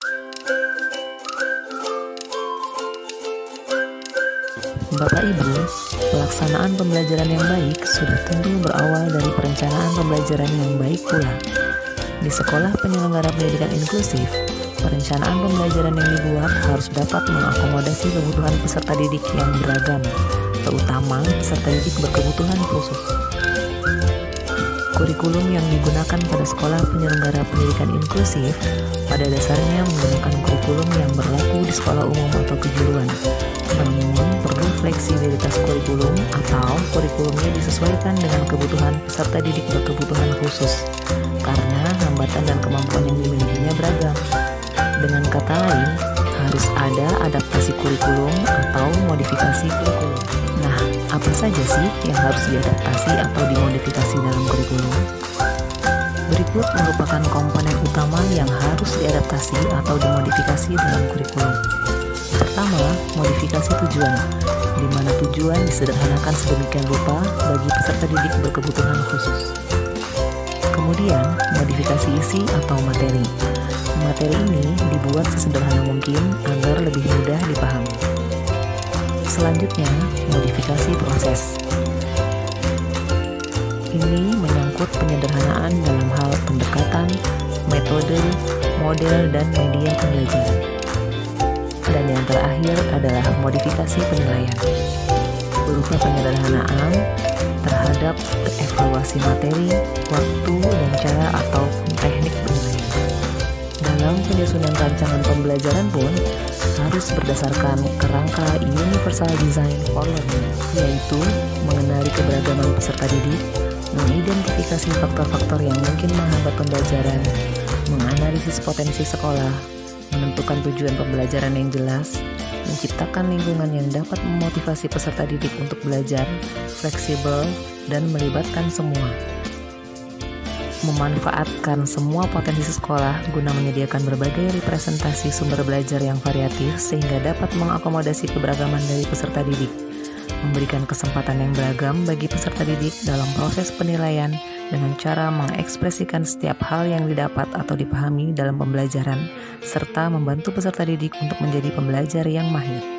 Bapak Ibu, pelaksanaan pembelajaran yang baik sudah tentu berawal dari perencanaan pembelajaran yang baik pula. Di sekolah penyelenggara pendidikan inklusif, perencanaan pembelajaran yang dibuat harus dapat mengakomodasi kebutuhan peserta didik yang beragam, terutama peserta didik berkebutuhan khusus. Kurikulum yang digunakan pada sekolah penyelenggara pendidikan inklusif pada dasarnya menggunakan kurikulum yang berlaku di sekolah umum atau kejuruan. Namun, perlu fleksibilitas kurikulum atau kurikulumnya disesuaikan dengan kebutuhan peserta didik berkebutuhan khusus, karena hambatan dan kemampuan yang dimilikinya beragam. Dengan kata lain, harus ada adaptasi kurikulum atau modifikasi kurikulum. Nah, apa saja sih yang harus diadaptasi atau dimodifikasi dalam kurikulum? Berikut merupakan komponen utama yang harus diadaptasi atau dimodifikasi dalam kurikulum. Pertama, modifikasi tujuan, di mana tujuan disederhanakan sedemikian rupa bagi peserta didik berkebutuhan khusus. Kemudian, modifikasi isi atau materi. Materi ini dibuat sesederhana mungkin agar lebih mudah dipahami. Selanjutnya, modifikasi proses. Ini menyangkut penyederhanaan dalam hal pendekatan, metode, model, dan media pembelajaran. Dan yang terakhir adalah modifikasi penilaian, berupa penyederhanaan terhadap evaluasi materi, waktu, dan cara ataupun teknik penilaian. Dalam penyusunan rancangan pembelajaran pun harus berdasarkan kerangka Universal Design for Learning, yaitu mengenali keberagaman peserta didik, mengidentifikasi faktor-faktor yang mungkin menghambat pembelajaran, menganalisis potensi sekolah, menentukan tujuan pembelajaran yang jelas, menciptakan lingkungan yang dapat memotivasi peserta didik untuk belajar, fleksibel, dan melibatkan semua. Memanfaatkan semua potensi sekolah guna menyediakan berbagai representasi sumber belajar yang variatif sehingga dapat mengakomodasi keberagaman dari peserta didik, memberikan kesempatan yang beragam bagi peserta didik dalam proses penilaian dengan cara mengekspresikan setiap hal yang didapat atau dipahami dalam pembelajaran, serta membantu peserta didik untuk menjadi pembelajar yang mahir.